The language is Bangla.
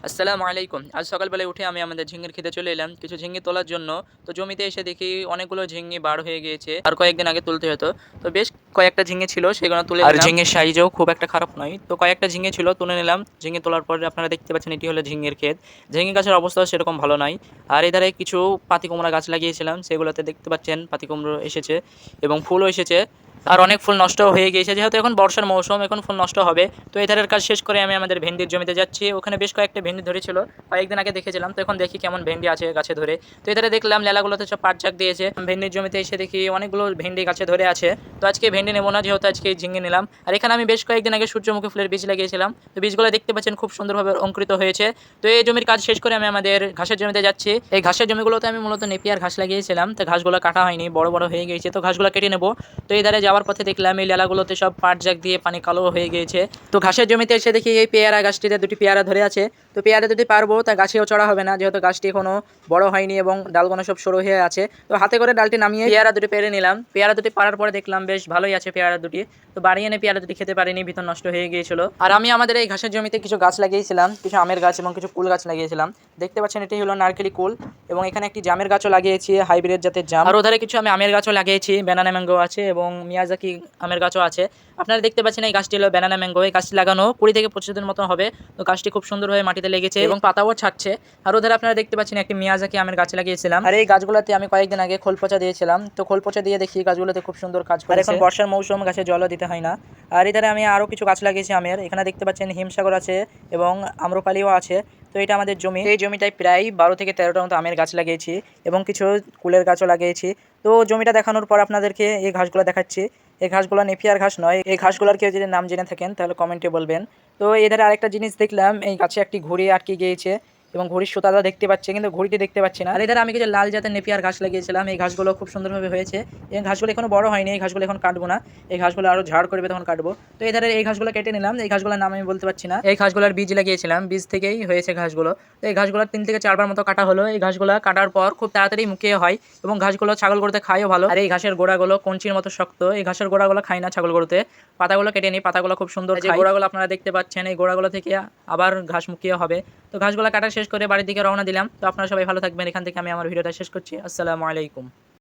আসসালামু আলাইকুম। আজ সকালবেলায় উঠে আমি আমাদের ঝিঙের ক্ষেতে চলে এলাম কিছু ঝিঙে তোলার জন্য। তো জমিতে এসে দেখি অনেকগুলো ঝিঙে বার হয়ে গিয়েছে। আর কয়েকদিন আগে তুলতে হতো। তো বেশ কয়েকটা ঝিঙে ছিল সেগুলো তুলে নিলাম। আর ঝিঙের সাইজও খুব একটা খারাপ নয়। তো কয়েকটা ঝিঙে ছিল তুলে নিলাম। ঝিঙে তোলার পরে আপনারা দেখতে পাচ্ছেন এটি হলো ঝিঙের ক্ষেত। ঝিঙে গাছের অবস্থাও সেরকম ভালো নয়। আর এধারে কিছু পাতি কুমড়া গাছ লাগিয়েছিলাম। সেগুলোতে দেখতে পাচ্ছেন পাতি কুমড়ো এসেছে এবং ফুলও এসেছে। আর অনেক ফুল নষ্ট হয়ে গিয়েছে যেহেতু এখন বর্ষার মৌসুম, এখন ফুল নষ্ট হবে। তো এই ধারের কাজ শেষ করে আমি আমাদের ভেন্ডির জমিতে যাচ্ছি। ওখানে বেশ কয়েকটা ভেন্ডি ধরেছিল, কয়েকদিন আগে দেখেছিলাম। তো এখন দেখি কেমন ভেন্ডি আছে গাছে ধরে। তো এধারে দেখলাম লেলাগুলোতে সব পাট জাগ দিয়েছে। ভেন্ডির জমিতে এসে দেখি অনেকগুলো ভেন্ডি গাছে ধরে আছে। তো আজকে ভেন্ডি নেবো না, যেহেতু আজকে ঝিঙে নিলাম। আর এখানে আমি বেশ কয়েকদিন আগে সূর্যমুখী ফুলের বীজ লাগিয়েছিলাম। তো বীজগুলো দেখতে পাচ্ছেন খুব সুন্দরভাবে অঙ্কুরিত হয়েছে। তো এই জমির কাজ শেষ করে আমি আমাদের ঘাসের জমিতে যাচ্ছি। এই ঘাসের জমিগুলোতে আমি মূলত নেপিয়ার ঘাস লাগিয়েছিলাম। তো ঘাসগুলো কাটা হয়নি, বড় বড় হয়ে গিয়েছে। তো ঘাসগুলো কেটে নেবো। তো এই ধারে যাওয়ার পথে দেখলাম এই লেলাগুলোতে সব পাট জাগ দিয়ে পানি কালো হয়ে গিয়েছে। তো ঘাসের জমিতে এসে দেখি এই পেয়ারা গাছটিতে দুটি পেয়ারা ধরে আছে। তো পেয়ারা যদি পারবো তা গাছেও চড়া হবে না, যেহেতু গাছটি এখনো বড় হয়নি এবং ডালগুলো সব সরু হয়ে আছে। তো হাতে করে ডালটি নামিয়ে পেয়ারা দুটি পেরে নিলাম। পেয়ারা দুটি পারার পরে দেখলাম বেশ ভালোই আছে পেয়ারা দুটি। তো বাড়ি এনে পেয়ারা দুটি খেতে পারিনি, ভিতর নষ্ট হয়ে গিয়েছিল। আর আমি আমাদের এই ঘাসের জমিতে কিছু গাছ লাগিয়েছিলাম, কিছু আমের গাছ এবং কিছু কুল গাছ লাগিয়েছিলাম। দেখতে পাচ্ছেন এটি হলো নারকেলি কুল এবং এখানে একটি জামের গাছও লাগিয়েছি, হাইব্রিড জাতের জাম। আর ওধারে কিছু আমি আমের গাছও লাগিয়েছি, ব্যানানা ম্যাঙ্গো আছে এবং মিয়াজাকি আমের গাছও আছে। আপনারা দেখতে পাচ্ছেন এই গাছটি হলো ব্যানানা ম্যাঙ্গো। এই গাছটি লাগানো 20 থেকে 25 দিন মতো হবে। তো গাছটি খুব সুন্দরভাবে মাটিতে লেগেছে এবং পাতাও ছাড়ছে। আর ওধারে আপনারা দেখতে পাচ্ছেন একটি মিয়াজাকি আমের গাছ লাগিয়েছিলাম। আর এই গাছগুলোতে আমি কয়েকদিন আগে খোল পচা দিয়েছিলাম। তো খোল পচা দিয়ে দেখি গাছগুলোতে খুব সুন্দর কাজ করে। এখন বর্ষার মৌসুম, গাছে জলও দিতে হয় না। আর এধারে আমি আরও কিছু গাছ লাগিয়েছি আমের। এখানে দেখতে পাচ্ছেন হিমসাগর আছে এবং আম্রপালিও আছে। তো এটা আমাদের জমি। এই জমিটায় প্রায় 12 থেকে 13টার মতো আমের গাছ লাগিয়েছি এবং কিছু কুলের গাছও লাগিয়েছি। তো জমিটা দেখানোর পর আপনাদেরকে এই ঘাসগুলো দেখাচ্ছি। এই ঘাসগুলো নেপিয়ার ঘাস নয়। এই ঘাসগুলোর কেউ যদি নাম জেনে থাকেন তাহলে কমেন্টে বলবেন। তো এধারে আরেকটা জিনিস দেখলাম, এই গাছে একটি ঘুড়ি আটকে গিয়েছে এবং ঘুড়ির সুতাটা দেখতে পাচ্ছে কিন্তু ঘুড়িটি দেখতে পাচ্ছি না। আর এধারে আমি কিছু লাল জাতের নেপিয়ার ঘাস লাগিয়েছিলাম। এই ঘাসগুলো খুব সুন্দরভাবে হয়েছে। এই ঘাসগুলো এখনো বড় হয়নি, এই ঘাসগুলো এখন কাটবো না। এই ঘাসগুলো আরও ঝাড় করবে তখন কাটবো। তো এধারে এই ঘাসগুলো কেটে নিলাম। এই ঘাসগুলোর নাম আমি বলতে পারছি না। এই ঘাসগুলোর বীজ লাগিয়েছিলাম, বীজ থেকেই হয়েছে ঘাসগুলো। তো এই ঘাসগুলো 3 থেকে 4 বার মতো কাটা হলো। এই ঘাসগুলো কাটার পর খুব তাড়াতাড়ি মুখিয়ে হয় এবং ঘাসগুলো ছাগল গরুতে খায়ও ভালো। আর এই ঘাসের গোড়াগুলো কঞ্চির মতো শক্ত। এই ঘাসের গোড়াগুলো খায় না ছাগল গরুতে। পাতাগুলো কেটে নিই, পাতাগুলো খুব সুন্দর খায়। গোড়াগুলো আপনারা দেখতে পাচ্ছেন, এই গোড়াগুলো থেকে আবার ঘাস মুখিয়ে হবে। তো ঘাসগুলো কাটা শেষ করে বাড়ির দিকে রওনা দিলাম। তো আপনারা সবাই ভালো থাকবেন। এখান থেকে আমি আমার ভিডিওটা শেষ করছি। আসসালামু আলাইকুম।